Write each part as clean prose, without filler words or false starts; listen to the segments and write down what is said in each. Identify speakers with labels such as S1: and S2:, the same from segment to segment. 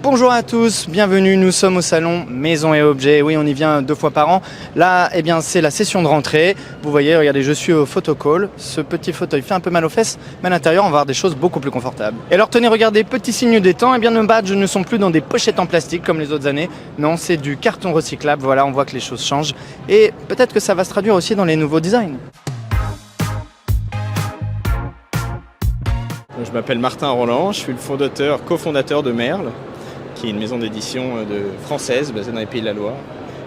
S1: Bonjour à tous, bienvenue, nous sommes au salon Maison et Objets. Oui, on y vient 2 fois par an. Là, eh bien, c'est la session de rentrée. Vous voyez, regardez, je suis au photocall. Ce petit fauteuil fait un peu mal aux fesses, mais à l'intérieur, on va avoir des choses beaucoup plus confortables. Et alors, tenez, regardez, petit signe des temps, eh bien, nos badges ne sont plus dans des pochettes en plastique comme les autres années. Non, c'est du carton recyclable. Voilà, on voit que les choses changent. Et peut-être que ça va se traduire aussi dans les nouveaux designs.
S2: Je m'appelle Martin Roland, je suis le cofondateur de Merle, qui est une maison d'édition française basée dans les Pays de la Loire,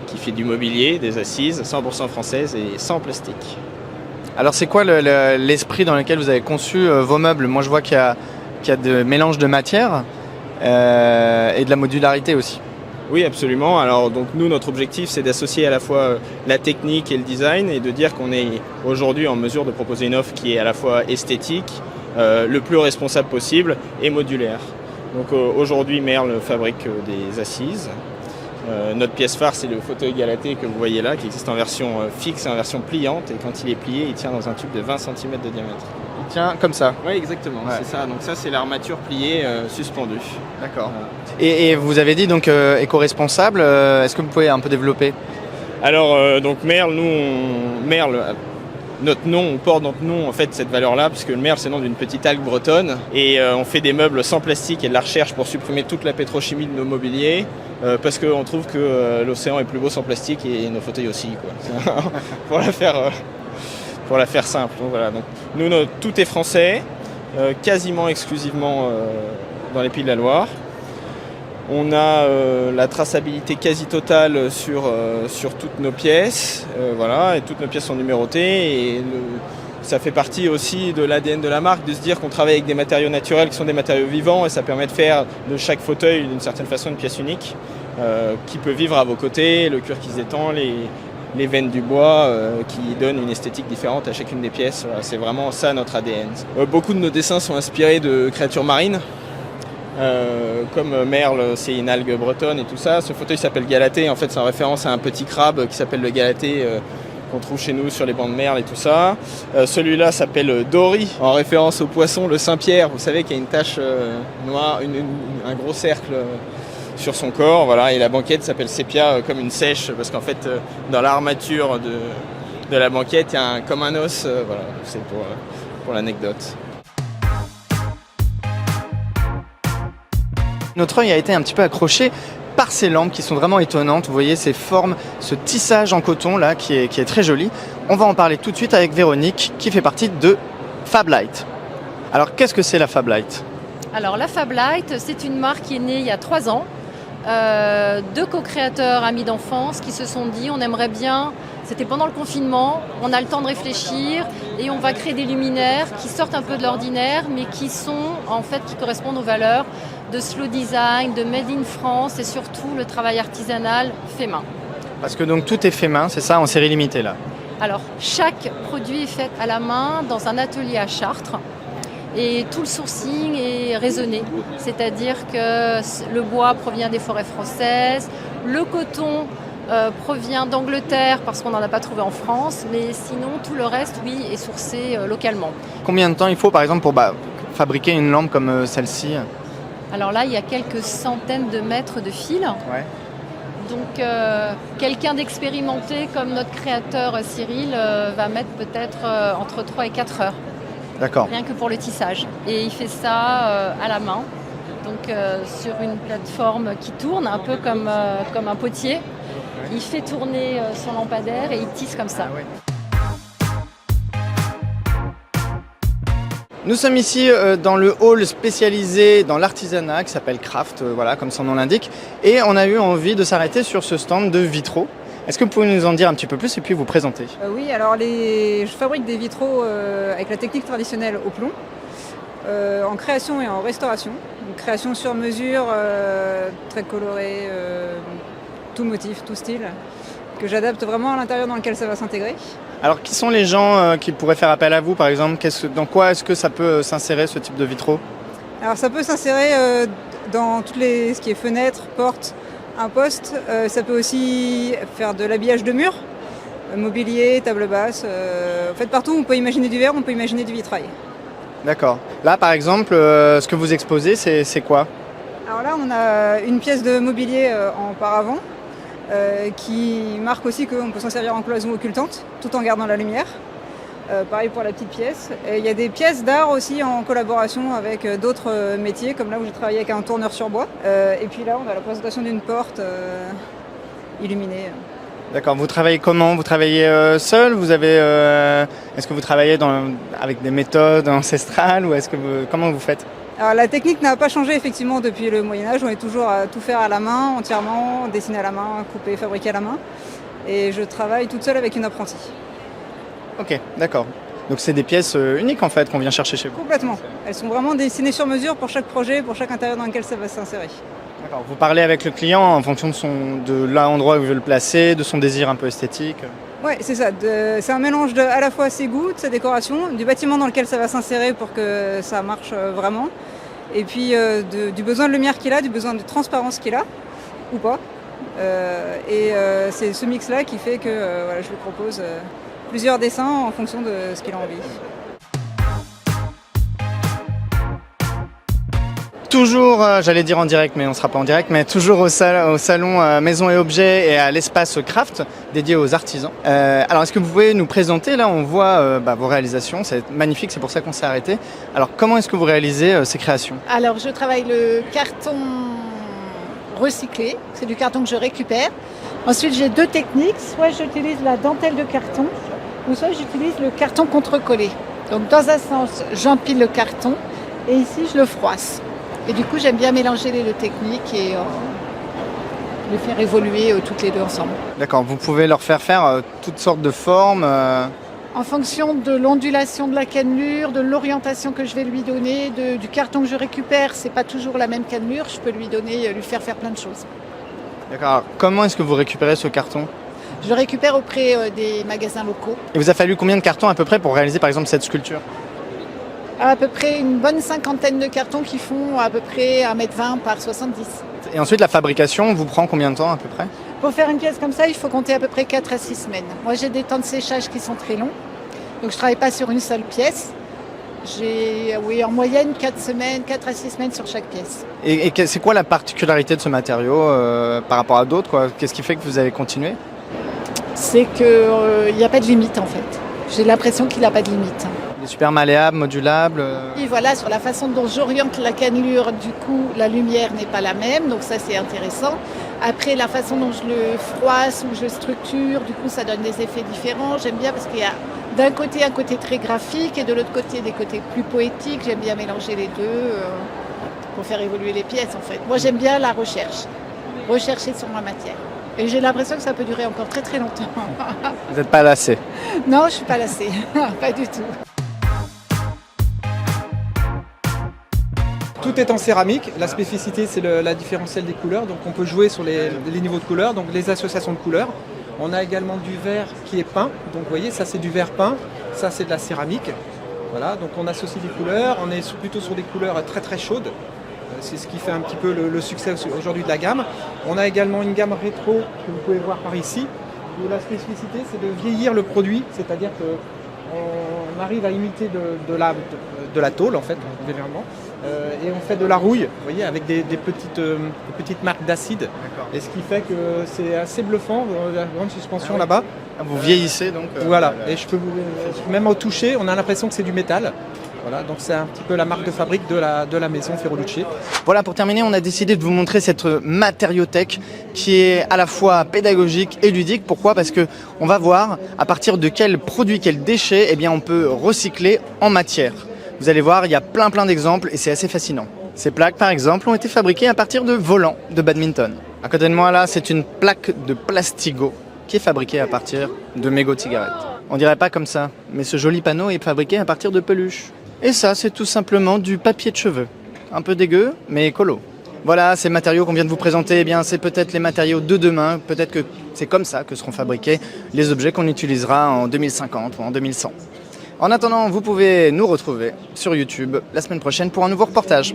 S2: qui fait du mobilier, des assises 100% françaises et sans plastique.
S1: Alors c'est quoi l'esprit dans lequel vous avez conçu vos meubles? Moi je vois qu'il y a de mélange de matières et de la modularité aussi.
S2: Oui, absolument. Alors donc nous, notre objectif, c'est d'associer à la fois la technique et le design et de dire qu'on est aujourd'hui en mesure de proposer une offre qui est à la fois esthétique, le plus responsable possible et modulaire. Donc aujourd'hui, Merle fabrique des assises. Notre pièce phare, c'est le fauteuil Galatée que vous voyez là, qui existe en version fixe et en version pliante. Et quand il est plié, il tient dans un tube de 20 cm de diamètre.
S1: Il tient comme ça?
S2: Oui, exactement, ouais. C'est ça. Donc ça, c'est l'armature pliée suspendue.
S1: D'accord. Et vous avez dit donc éco-responsable. Est-ce que vous pouvez un peu développer?
S2: Alors, donc Merle, notre nom, on porte notre nom en fait cette valeur-là, puisque le merle c'est le nom d'une petite algue bretonne, et on fait des meubles sans plastique et de la recherche pour supprimer toute la pétrochimie de nos mobiliers, parce qu'on trouve que l'océan est plus beau sans plastique et nos fauteuils aussi, quoi. pour la faire simple. Donc, voilà. Donc, nous, tout est français, quasiment exclusivement dans les Pays de la Loire. On a la traçabilité quasi totale sur toutes nos pièces, voilà, et toutes nos pièces sont numérotées. Et ça fait partie aussi de l'ADN de la marque de se dire qu'on travaille avec des matériaux naturels qui sont des matériaux vivants, et ça permet de faire de chaque fauteuil d'une certaine façon une pièce unique qui peut vivre à vos côtés, le cuir qui se détend, les veines du bois qui donnent une esthétique différente à chacune des pièces. Voilà, c'est vraiment ça notre ADN. Beaucoup de nos dessins sont inspirés de créatures marines. Comme Merle, c'est une algue bretonne et tout ça. Ce fauteuil s'appelle Galatée, en fait c'est en référence à un petit crabe qui s'appelle le Galatée qu'on trouve chez nous sur les bancs de Merle et tout ça. Celui-là s'appelle Dory, en référence au poisson, le Saint-Pierre, vous savez qu'il y a une tache noire, un gros cercle sur son corps, voilà. Et la banquette s'appelle Sépia, comme une sèche, parce qu'en fait dans l'armature de la banquette il y a comme un os, voilà. C'est pour l'anecdote.
S1: Notre œil a été un petit peu accroché par ces lampes qui sont vraiment étonnantes. Vous voyez ces formes, ce tissage en coton là qui est très joli. On va en parler tout de suite avec Véronique qui fait partie de Fablight. Alors qu'est-ce que c'est la Fablight?
S3: Alors la Fablight, c'est une marque qui est née il y a 3 ans. 2 co-créateurs amis d'enfance qui se sont dit on aimerait bien, c'était pendant le confinement, on a le temps de réfléchir et on va créer des luminaires qui sortent un peu de l'ordinaire mais qui correspondent aux valeurs de slow design, de made in France et surtout le travail artisanal fait main.
S1: Parce que donc tout est fait main, c'est ça, en série limitée là?
S3: Alors chaque produit est fait à la main dans un atelier à Chartres. Et tout le sourcing est raisonné, c'est-à-dire que le bois provient des forêts françaises, le coton provient d'Angleterre parce qu'on n'en a pas trouvé en France, mais sinon tout le reste, oui, est sourcé localement.
S1: Combien de temps il faut par exemple pour fabriquer une lampe comme celle-ci?
S3: Alors là, il y a quelques centaines de mètres de fil.
S1: Ouais.
S3: Donc quelqu'un d'expérimenté comme notre créateur Cyril va mettre peut-être entre 3 et 4 heures.
S1: D'accord.
S3: Rien que pour le tissage. Et il fait ça à la main, donc sur une plateforme qui tourne, un peu comme un potier. Ouais. Il fait tourner son lampadaire et il tisse comme ça. Ah ouais.
S1: Nous sommes ici dans le hall spécialisé dans l'artisanat qui s'appelle Craft, voilà, comme son nom l'indique. Et on a eu envie de s'arrêter sur ce stand de vitraux. Est-ce que vous pouvez nous en dire un petit peu plus et puis vous présenter?
S4: Oui, alors je fabrique des vitraux avec la technique traditionnelle au plomb, en création et en restauration. Une création sur mesure, très colorée, tout motif, tout style, que j'adapte vraiment à l'intérieur dans lequel ça va s'intégrer.
S1: Alors qui sont les gens qui pourraient faire appel à vous par exemple? Dans quoi est-ce que ça peut s'insérer ce type de vitraux?
S4: Alors ça peut s'insérer dans ce qui est fenêtres, portes, imposte. Ça peut aussi faire de l'habillage de murs, mobilier, table basse. En fait partout où on peut imaginer du verre, on peut imaginer du vitrail.
S1: D'accord. Là par exemple, ce que vous exposez c'est quoi?
S4: Alors là, on a une pièce de mobilier en paravent qui marque aussi qu'on peut s'en servir en cloison occultante tout en gardant la lumière. Pareil pour la petite pièce. Et il y a des pièces d'art aussi en collaboration avec d'autres métiers, comme là où j'ai travaillé avec un tourneur sur bois. Et puis là, on a la présentation d'une porte illuminée.
S1: D'accord, vous travaillez comment? Vous travaillez seul? Est-ce que vous travaillez avec des méthodes ancestrales ou comment vous faites?
S4: Alors la technique n'a pas changé effectivement depuis le Moyen-Âge. On est toujours à tout faire à la main, entièrement, dessiner à la main, couper, fabriquer à la main. Et je travaille toute seule avec une apprentie.
S1: Ok, d'accord. Donc c'est des pièces uniques en fait qu'on vient chercher chez vous.
S4: Complètement. Elles sont vraiment dessinées sur mesure pour chaque projet, pour chaque intérieur dans lequel ça va s'insérer.
S1: D'accord. Vous parlez avec le client en fonction de l'endroit où il veut le placer, de son désir un peu esthétique.
S4: Oui, c'est ça. C'est un mélange à la fois ses goûts, de sa décoration, du bâtiment dans lequel ça va s'insérer pour que ça marche vraiment, et puis du besoin de lumière qu'il a, du besoin de transparence qu'il a, ou pas. C'est ce mix-là qui fait que je lui propose plusieurs dessins en fonction de ce qu'il a envie.
S1: Toujours, j'allais dire en direct, mais on ne sera pas en direct, mais toujours au salon Maison et Objets et à l'espace Craft dédié aux artisans. Alors, est-ce que vous pouvez nous présenter? Là, on voit vos réalisations, c'est magnifique, c'est pour ça qu'on s'est arrêté. Alors, comment est-ce que vous réalisez ces créations?
S5: Alors, je travaille le carton recyclé, c'est du carton que je récupère. Ensuite, j'ai deux techniques, soit j'utilise la dentelle de carton, ou soit j'utilise le carton contre-collé. Donc, dans un sens, j'empile le carton et ici, je le froisse. Et du coup, j'aime bien mélanger les deux techniques et les faire évoluer toutes les deux ensemble.
S1: D'accord, vous pouvez leur faire toutes sortes de formes.
S5: En fonction de l'ondulation de la cannelure, de l'orientation que je vais lui donner, du carton que je récupère, c'est pas toujours la même cannelure, je peux lui faire plein de choses.
S1: D'accord, alors, comment est-ce que vous récupérez ce carton?
S5: Je le récupère auprès des magasins locaux.
S1: Il vous a fallu combien de cartons à peu près pour réaliser par exemple cette sculpture?
S5: À peu près une bonne cinquantaine de cartons qui font à peu près 1,20 m par 70.
S1: Et ensuite la fabrication vous prend combien de temps à peu près?
S5: Pour faire une pièce comme ça, il faut compter à peu près 4 à 6 semaines. Moi j'ai des temps de séchage qui sont très longs, donc je ne travaille pas sur une seule pièce. J'ai en moyenne 4 à 6 semaines sur chaque pièce.
S1: Et c'est quoi la particularité de ce matériau par rapport à d'autres, quoi? Qu'est-ce qui fait que vous avez continué?
S5: C'est qu'il n'y a pas de limite en fait. J'ai l'impression qu'il n'a pas de limite.
S1: Il est super malléable, modulable.
S5: Et voilà, sur la façon dont j'oriente la cannelure, du coup, la lumière n'est pas la même, donc ça c'est intéressant. Après, la façon dont je le froisse ou je le structure, du coup, ça donne des effets différents. J'aime bien parce qu'il y a d'un côté un côté très graphique et de l'autre côté des côtés plus poétiques. J'aime bien mélanger les deux pour faire évoluer les pièces en fait. Moi, j'aime bien la rechercher sur ma matière. Et j'ai l'impression que ça peut durer encore très très longtemps.
S1: Vous n'êtes pas lassé?
S5: Non, je ne suis pas lassée, pas du tout.
S6: Tout est en céramique. La spécificité, c'est la différentielle des couleurs. Donc on peut jouer sur les niveaux de couleurs, donc les associations de couleurs. On a également du verre qui est peint. Donc vous voyez, ça c'est du verre peint, ça c'est de la céramique. Voilà, donc on associe des couleurs. On est plutôt sur des couleurs très très chaudes. C'est ce qui fait un petit peu le succès aujourd'hui de la gamme. On a également une gamme rétro que vous pouvez voir par ici, où la spécificité c'est de vieillir le produit, c'est-à-dire qu'on arrive à imiter de la tôle en fait, légèrement. Et on fait de la rouille, vous voyez, avec des petites marques d'acide. Et ce qui fait que c'est assez bluffant, la grande suspension là-bas.
S1: Vous vieillissez donc.
S6: Voilà, et même au toucher, on a l'impression que c'est du métal. Voilà, donc c'est un petit peu la marque de fabrique de la maison Ferrolucci.
S1: Voilà, pour terminer, on a décidé de vous montrer cette matériothèque qui est à la fois pédagogique et ludique. Pourquoi? Parce que on va voir à partir de quels produits, quels déchets, eh bien, on peut recycler en matière. Vous allez voir, il y a plein d'exemples et c'est assez fascinant. Ces plaques, par exemple, ont été fabriquées à partir de volants de badminton. À côté de moi, là, c'est une plaque de Plastigo qui est fabriquée à partir de mégots de cigarettes. On dirait pas comme ça, mais ce joli panneau est fabriqué à partir de peluches. Et ça, c'est tout simplement du papier de cheveux. Un peu dégueu, mais écolo. Voilà, ces matériaux qu'on vient de vous présenter, eh bien, c'est peut-être les matériaux de demain. Peut-être que c'est comme ça que seront fabriqués les objets qu'on utilisera en 2050 ou en 2100. En attendant, vous pouvez nous retrouver sur YouTube la semaine prochaine pour un nouveau reportage.